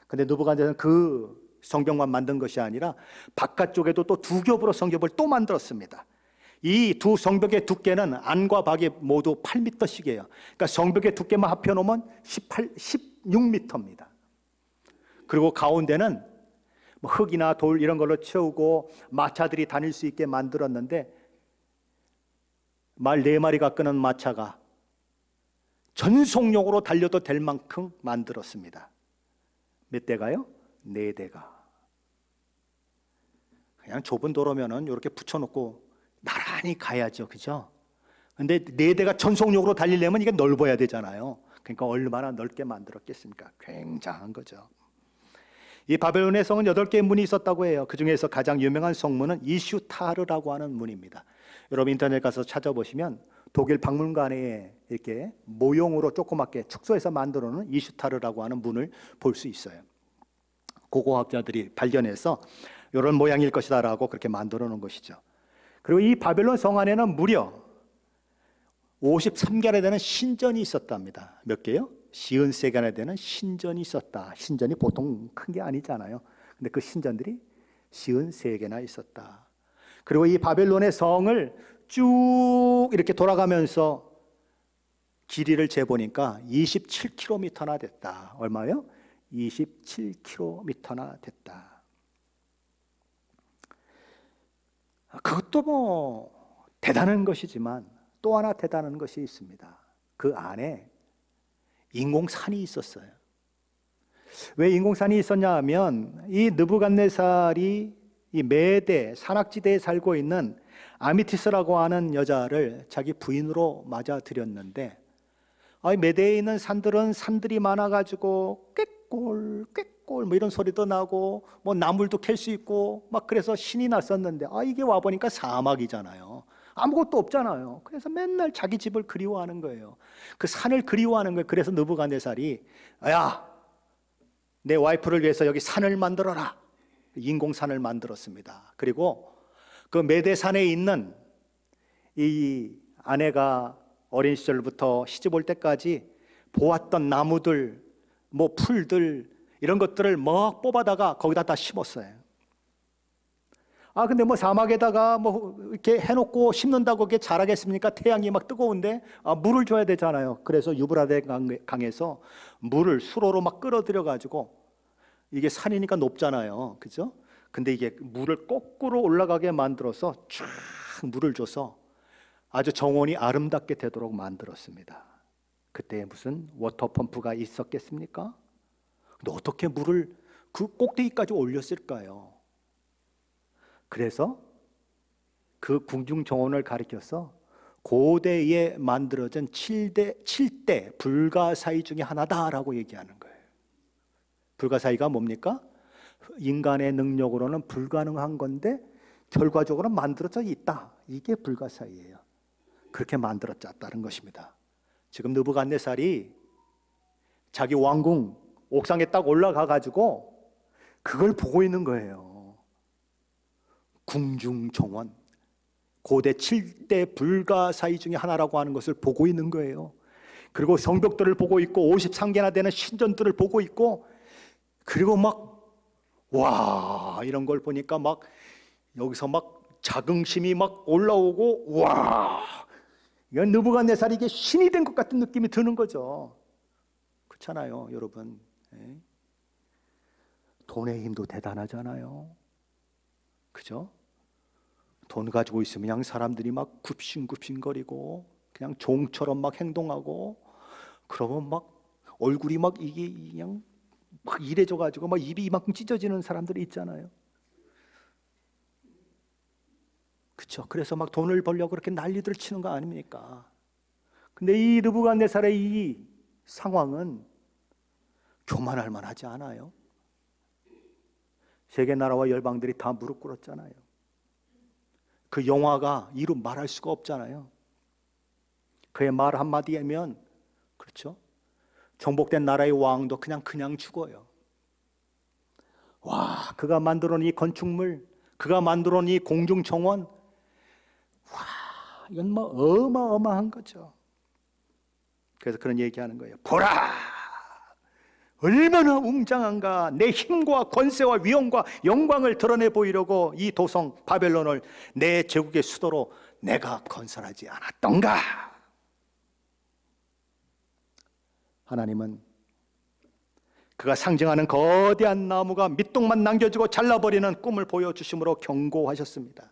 근데 느부갓네살은 그 성벽만 만든 것이 아니라 바깥쪽에도 또 두 겹으로 성벽을 또 만들었습니다. 이 두 성벽의 두께는 안과 밖이 모두 8m씩이에요. 그러니까 성벽의 두께만 합해놓으면 16m입니다. 그리고 가운데는 뭐 흙이나 돌 이런 걸로 채우고 마차들이 다닐 수 있게 만들었는데, 말 4마리가 끄는 마차가 전속력으로 달려도 될 만큼 만들었습니다. 몇 대가요? 4대가. 그냥 좁은 도로면은 이렇게 붙여놓고 나란히 가야죠, 그죠? 근데 4대가 전속력으로 달리려면 이게 넓어야 되잖아요. 그러니까 얼마나 넓게 만들었겠습니까? 굉장한 거죠. 이 바벨론의 성은 8개의 문이 있었다고 해요. 그 중에서 가장 유명한 성문은 이슈타르라고 하는 문입니다. 여러분 인터넷 가서 찾아보시면 독일 박물관에 이렇게 모형으로 조그맣게 축소해서 만들어 놓은 이슈타르라고 하는 문을 볼 수 있어요. 고고학자들이 발견해서 이런 모양일 것이다 라고 그렇게 만들어 놓은 것이죠. 그리고 이 바벨론 성 안에는 무려 53개나 되는 신전이 있었답니다. 몇 개요? 53개나 되는 신전이 있었다. 신전이 보통 큰 게 아니잖아요. 근데 그 신전들이 53개나 있었다. 그리고 이 바벨론의 성을 쭉 이렇게 돌아가면서 길이를 재보니까 27km나 됐다. 얼마요? 27km나 됐다. 그것도 뭐 대단한 것이지만 또 하나 대단한 것이 있습니다. 그 안에 인공산이 있었어요. 왜 인공산이 있었냐 하면 이 느부갓네살이 이 메대 산악지대에 살고 있는 아미티스라고 하는 여자를 자기 부인으로 맞아들였는데, 메대에 있는 산들은 산들이 많아가지고 꾀꼴 뭐 이런 소리도 나고 뭐 나물도 캘 수 있고 막 그래서 신이 났었는데, 이게 와보니까 사막이잖아요. 아무것도 없잖아요. 그래서 맨날 자기 집을 그리워하는 거예요. 그 산을 그리워하는 거예요. 그래서 느부갓네살이 야, 내 와이프를 위해서 여기 산을 만들어라. 인공산을 만들었습니다. 그리고 그 메대산에 있는 이 아내가 어린 시절부터 시집 올 때까지 보았던 나무들, 뭐 풀들 이런 것들을 막 뽑아다가 거기다 다 심었어요. 근데 뭐 사막에다가 뭐 이렇게 해놓고 심는다고 그게 자라겠습니까? 태양이 막 뜨거운데 물을 줘야 되잖아요. 그래서 유브라데 강에서 물을 수로로 막 끌어들여 가지고, 이게 산이니까 높잖아요, 그죠? 근데 이게 물을 거꾸로 올라가게 만들어서 쫙 물을 줘서 아주 정원이 아름답게 되도록 만들었습니다. 그때 무슨 워터펌프가 있었겠습니까? 근데 어떻게 물을 그 꼭대기까지 올렸을까요? 그래서 그 궁중 정원을 가리켜서 고대에 만들어진 7대 불가사의 중에 하나다라고 얘기하는 거예요. 불가사의가 뭡니까? 인간의 능력으로는 불가능한 건데 결과적으로 만들어져 있다. 이게 불가사의예요. 그렇게 만들어졌다는 것입니다. 지금 느부갓네살이 자기 왕궁 옥상에 딱 올라가 가지고 그걸 보고 있는 거예요. 궁중정원, 고대 7대 불가사의 중에 하나라고 하는 것을 보고 있는 거예요. 그리고 성벽들을 보고 있고 53개나 되는 신전들을 보고 있고, 그리고 와, 이런 걸 보니까 여기서 자긍심이 올라오고, 와, 이건 느부갓네살이 이게 신이 된 것 같은 느낌이 드는 거죠. 그렇잖아요, 여러분. 돈의 힘도 대단하잖아요. 그죠? 돈 가지고 있으면 그냥 사람들이 굽신굽신거리고 그냥 종처럼 행동하고, 그러면 얼굴이 이게 그냥 막 이래져가지고 막 입이 이만큼 찢어지는 사람들이 있잖아요. 그렇죠. 그래서 막 돈을 벌려고 그렇게 난리들 치는 거 아닙니까? 근데 이 느부갓네살의 이 상황은 교만할 만하지 않아요. 세계 나라와 열방들이 다 무릎 꿇었잖아요. 그 영화가 이루 말할 수가 없잖아요. 그의 말 한마디면, 그렇죠, 정복된 나라의 왕도 그냥 죽어요. 와, 그가 만들어 놓은 이 건축물, 그가 만들어 놓은 이 공중정원, 와, 이건 뭐 어마어마한 거죠. 그래서 그런 얘기하는 거예요. 보라! 얼마나 웅장한가. 내 힘과 권세와 위엄과 영광을 드러내 보이려고 이 도성 바벨론을 내 제국의 수도로 내가 건설하지 않았던가. 하나님은 그가 상징하는 거대한 나무가 밑동만 남겨주고 잘라버리는 꿈을 보여주심으로 경고하셨습니다.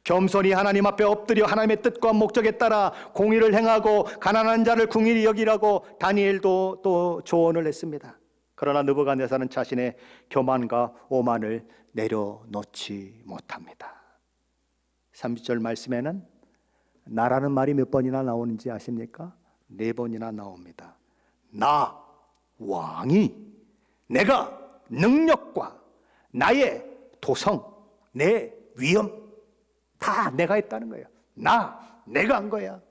겸손히 하나님 앞에 엎드려 하나님의 뜻과 목적에 따라 공의를 행하고 가난한 자를 궁일히 여기라고 다니엘도 또 조언을 했습니다. 그러나 느부갓네살은 자신의 교만과 오만을 내려놓지 못합니다. 30절 말씀에는 나라는 말이 몇 번이나 나오는지 아십니까? 4번이나 나옵니다. 나 왕이 내가 능력과 나의 도성, 내 위엄 다 내가 했다는 거예요. 내가 한 거야.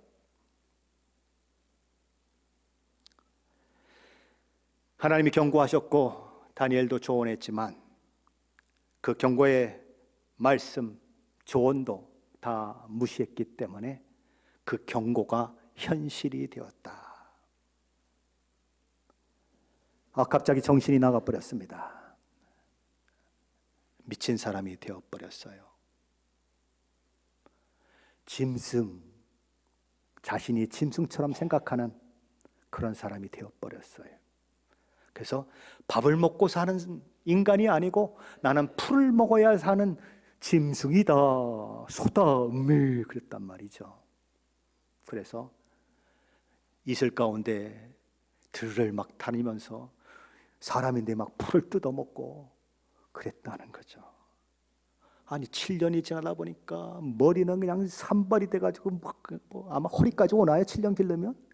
하나님이 경고하셨고 다니엘도 조언했지만 그 경고의 말씀, 조언도 다 무시했기 때문에 그 경고가 현실이 되었다. 갑자기 정신이 나가버렸습니다. 미친 사람이 되어버렸어요. 짐승, 자신이 짐승처럼 생각하는 그런 사람이 되어버렸어요. 그래서 밥을 먹고 사는 인간이 아니고 나는 풀을 먹어야 사는 짐승이다, 소다, 그랬단 말이죠. 그래서 이슬 가운데 들을 막 다니면서 사람인데 막 풀을 뜯어먹고 그랬다는 거죠. 아니 7년이 지나다 보니까 머리는 그냥 산발이 돼가지고 아마 허리까지 오나요? 7년 길르면?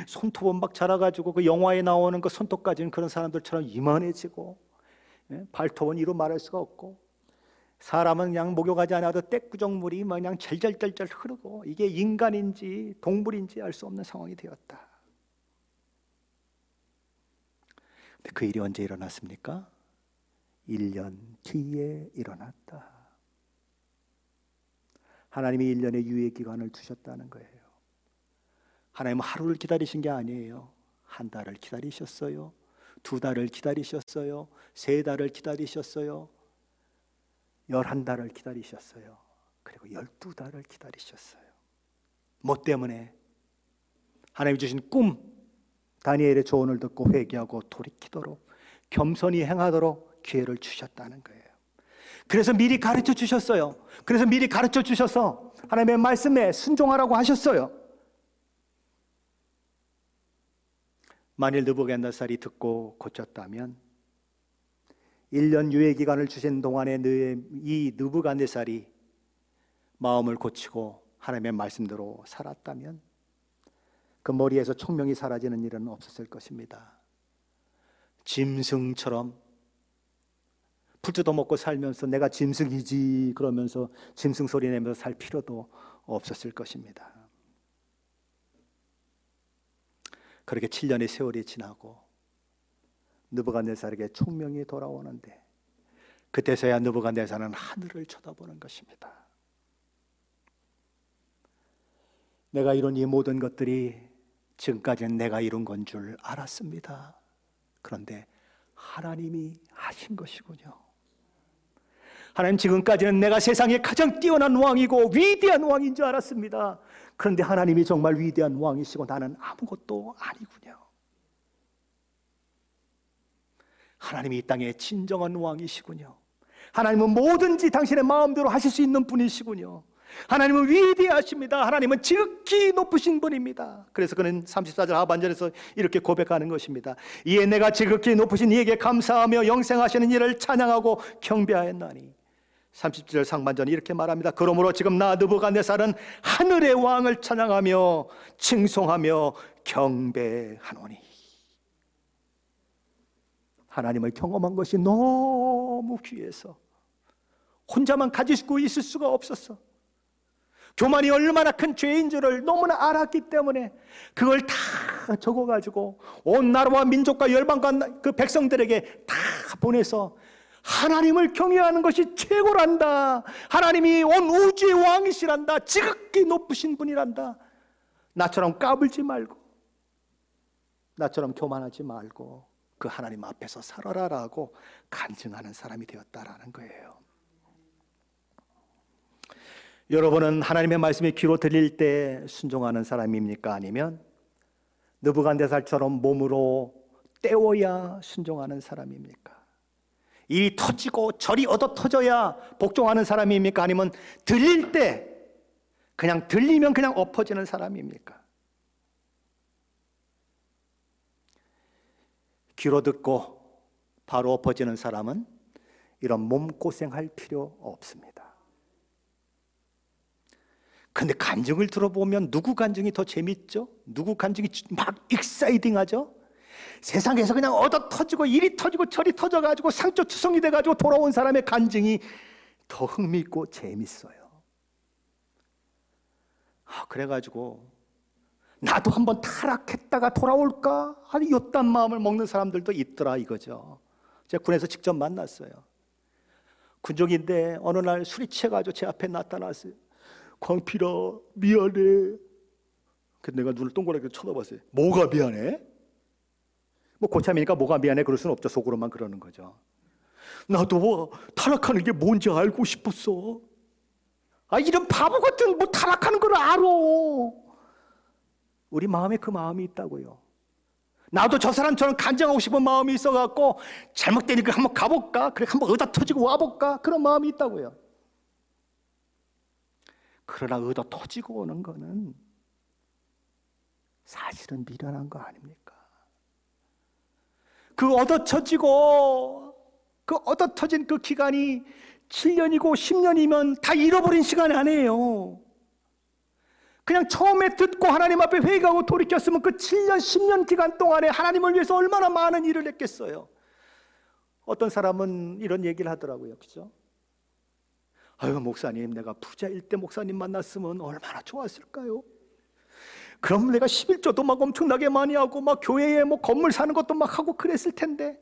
손톱은 막 자라가지고 그 영화에 나오는 그 손톱 가진 그런 사람들처럼 이만해지고, 발톱은 이루 말할 수가 없고, 사람은 그냥 목욕하지 않아도 떼꾸정물이 그냥 절절절절 흐르고, 이게 인간인지 동물인지 알 수 없는 상황이 되었다. 근데 그 일이 언제 일어났습니까? 1년 뒤에 일어났다. 하나님이 1년의 유예기간을 두셨다는 거예요. 하나님은 하루를 기다리신 게 아니에요. 한 달을 기다리셨어요. 2달을 기다리셨어요. 3달을 기다리셨어요. 11달을 기다리셨어요. 그리고 12달을 기다리셨어요. 뭐 때문에? 하나님이 주신 꿈, 다니엘의 조언을 듣고 회개하고 돌이키도록, 겸손히 행하도록 기회를 주셨다는 거예요. 그래서 미리 가르쳐 주셨어요. 그래서 미리 가르쳐 주셔서 하나님의 말씀에 순종하라고 하셨어요. 만일 느부갓네살이 듣고 고쳤다면 1년 유예기간을 주신 동안에 이 느부갓네살이 마음을 고치고 하나님의 말씀대로 살았다면 그 머리에서 총명이 사라지는 일은 없었을 것입니다. 짐승처럼 풀 뜯어먹고 살면서 내가 짐승이지 그러면서 짐승 소리 내면서 살 필요도 없었을 것입니다. 그렇게 7년의 세월이 지나고 느부갓네살에게 총명이 돌아오는데 그때서야 느부갓네살은 하늘을 쳐다보는 것입니다. 내가 이룬 이 모든 것들이 지금까지는 내가 이룬 건 줄 알았습니다. 그런데 하나님이 하신 것이군요. 하나님, 지금까지는 내가 세상에 가장 뛰어난 왕이고 위대한 왕인 줄 알았습니다. 그런데 하나님이 정말 위대한 왕이시고 나는 아무것도 아니군요. 하나님이 이 땅의 진정한 왕이시군요. 하나님은 뭐든지 당신의 마음대로 하실 수 있는 분이시군요. 하나님은 위대하십니다. 하나님은 지극히 높으신 분입니다. 그래서 그는 34절 하반절에서 이렇게 고백하는 것입니다. 이에 내가 지극히 높으신 이에게 감사하며 영생하시는 이를 찬양하고 경배하였나니. 30절 상반절이 이렇게 말합니다. 그러므로 지금 나 느부갓네살은 하늘의 왕을 찬양하며 칭송하며 경배하노니. 하나님을 경험한 것이 너무 귀해서 혼자만 가지고 있을 수가 없었어. 교만이 얼마나 큰 죄인 줄을 너무나 알았기 때문에 그걸 다 적어가지고 온 나라와 민족과 열방과 그 백성들에게 다 보내서 하나님을 경외하는 것이 최고란다. 하나님이 온 우주의 왕이시란다. 지극히 높으신 분이란다. 나처럼 까불지 말고, 나처럼 교만하지 말고 그 하나님 앞에서 살아라라고 간증하는 사람이 되었다라는 거예요. 여러분은 하나님의 말씀이 귀로 들릴 때 순종하는 사람입니까? 아니면 느부갓네살처럼 몸으로 때워야 순종하는 사람입니까? 일이 터지고 절이 얻어 터져야 복종하는 사람입니까? 아니면 들릴 때 그냥 들리면 그냥 엎어지는 사람입니까? 귀로 듣고 바로 엎어지는 사람은 이런 몸고생할 필요 없습니다. 근데 간증을 들어보면 누구 간증이 더 재밌죠? 누구 간증이 막 익사이딩하죠? 세상에서 그냥 얻어 터지고 일이 터지고 절이 터져가지고 상처투성이 돼가지고 돌아온 사람의 간증이 더 흥미있고 재밌어요. 그래가지고 나도 한번 타락했다가 돌아올까 하는 요딴 마음을 먹는 사람들도 있더라 이거죠. 제가 군에서 직접 만났어요. 군종인데 어느 날 술이 취해가지고 제 앞에 나타났어요. 광필아 미안해. 그래서 내가 눈을 동그랗게 쳐다봤어요. 뭐가 미안해? 뭐 고참이니까 뭐가 미안해 그럴 수는 없죠. 속으로만 그러는 거죠. 나도 타락하는 게 뭔지 알고 싶었어. 이런 바보 같은 뭐 타락하는 걸 알아. 우리 마음에 그 마음이 있다고요. 나도 저 사람처럼 간증하고 싶은 마음이 있어갖고 잘못되니까 한번 가볼까? 그래 한번 얻어 터지고 와볼까? 그런 마음이 있다고요. 그러나 얻어 터지고 오는 거는 사실은 미련한 거 아닙니까? 그 얻어 터진 그 기간이 7년이고 10년이면 다 잃어버린 시간 아니에요. 그냥 처음에 듣고 하나님 앞에 회개하고 돌이켰으면 그 7년, 10년 기간 동안에 하나님을 위해서 얼마나 많은 일을 했겠어요. 어떤 사람은 이런 얘기를 하더라고요. 그죠? 아유 목사님, 내가 부자일 때 목사님 만났으면 얼마나 좋았을까요? 그럼 내가 11조도 막 엄청나게 많이 하고 막 교회에 뭐 건물 사는 것도 막 하고 그랬을 텐데.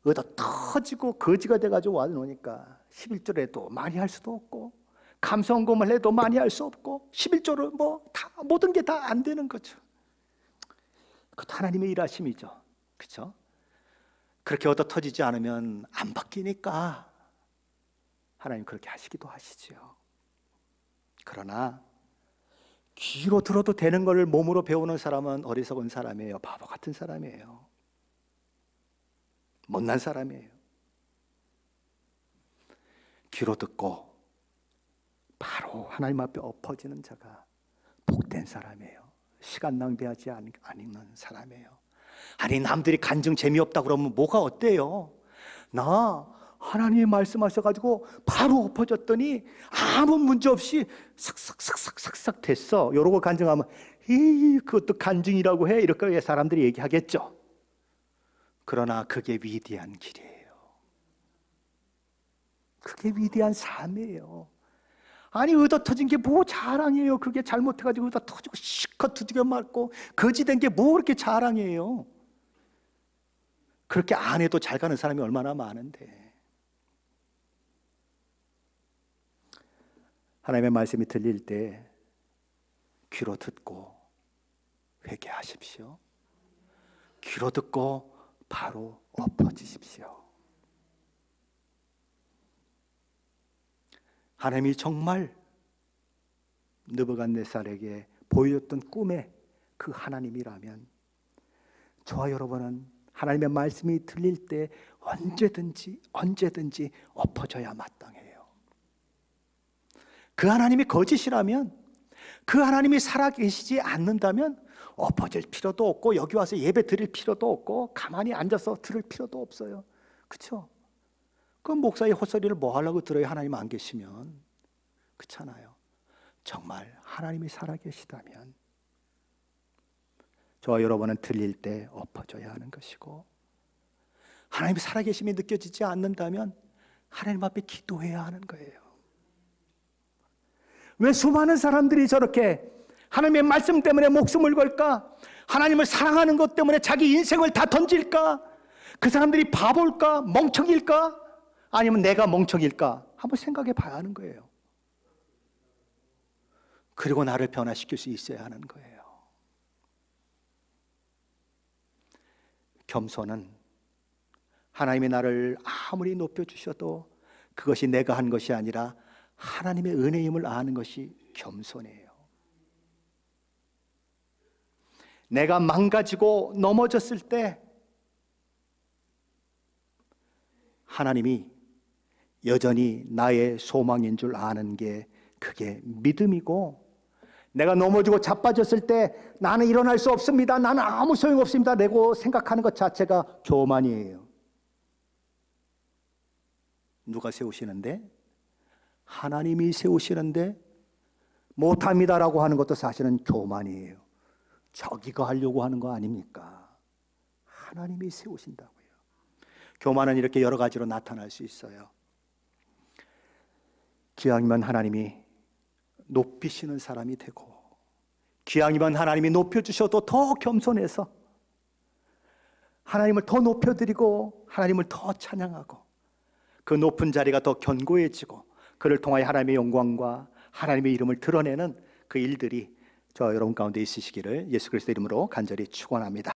얻어 터지고 거지가 돼가지고 와놓으니까 11조를 해도 많이 할 수도 없고 감성금을 해도 많이 할 수 없고 11조를 뭐 다 모든 게 다 안 되는 거죠. 그것도 하나님의 일하심이죠. 그렇죠? 그렇게 얻어 터지지 않으면 안 바뀌니까 하나님 그렇게 하시기도 하시죠. 그러나 귀로 들어도 되는 걸 몸으로 배우는 사람은 어리석은 사람이에요. 바보 같은 사람이에요. 못난 사람이에요. 귀로 듣고 바로 하나님 앞에 엎어지는 자가 복된 사람이에요. 시간 낭비하지 않는 사람이에요. 아니 남들이 간증 재미없다 그러면 뭐가 어때요? 나 하나님이 말씀하셔가지고 바로 엎어졌더니 아무 문제 없이 삭삭삭삭삭삭 됐어. 이러고 간증하면 그것도 간증이라고 해? 이렇게 사람들이 얘기하겠죠. 그러나 그게 위대한 길이에요. 그게 위대한 삶이에요. 아니 얻어 터진 게 뭐 자랑이에요. 그게 잘못해가지고 얻어 터지고 실컷 두들겨 맞고 거지된 게 뭐 그렇게 자랑이에요. 그렇게 안 해도 잘 가는 사람이 얼마나 많은데. 하나님의 말씀이 들릴 때 귀로 듣고 회개하십시오. 귀로 듣고 바로 엎어지십시오. 하나님이 정말 느부갓네살에게 보여줬던 꿈의 그 하나님이라면 저와 여러분은 하나님의 말씀이 들릴 때 언제든지 엎어져야 마땅해요. 그 하나님이 거짓이라면, 그 하나님이 살아계시지 않는다면 엎어질 필요도 없고 여기 와서 예배 드릴 필요도 없고 가만히 앉아서 들을 필요도 없어요. 그렇죠? 그 목사의 헛소리를 뭐 하려고 들어요? 하나님 안 계시면. 그렇잖아요. 정말 하나님이 살아계시다면 저와 여러분은 들릴 때 엎어져야 하는 것이고, 하나님이 살아계심이 느껴지지 않는다면 하나님 앞에 기도해야 하는 거예요. 왜 수많은 사람들이 저렇게 하나님의 말씀 때문에 목숨을 걸까? 하나님을 사랑하는 것 때문에 자기 인생을 다 던질까? 그 사람들이 바볼까? 멍청일까? 아니면 내가 멍청일까? 한번 생각해 봐야 하는 거예요. 그리고 나를 변화시킬 수 있어야 하는 거예요. 겸손은 하나님이 나를 아무리 높여주셔도 그것이 내가 한 것이 아니라 하나님의 은혜임을 아는 것이 겸손이에요. 내가 망가지고 넘어졌을 때 하나님이 여전히 나의 소망인 줄 아는 게 그게 믿음이고, 내가 넘어지고 자빠졌을 때 나는 일어날 수 없습니다, 나는 아무 소용없습니다 라고 생각하는 것 자체가 교만이에요. 누가 세우시는데? 하나님이 세우시는데 못합니다라고 하는 것도 사실은 교만이에요. 자기가 하려고 하는 거 아닙니까? 하나님이 세우신다고요. 교만은 이렇게 여러 가지로 나타날 수 있어요. 기왕이면 하나님이 높이시는 사람이 되고, 기왕이면 하나님이 높여주셔도 더 겸손해서 하나님을 더 높여드리고 하나님을 더 찬양하고, 그 높은 자리가 더 견고해지고 그를 통하여 하나님의 영광과 하나님의 이름을 드러내는 그 일들이 저 여러분 가운데 있으시기를 예수 그리스도 이름으로 간절히 축원합니다.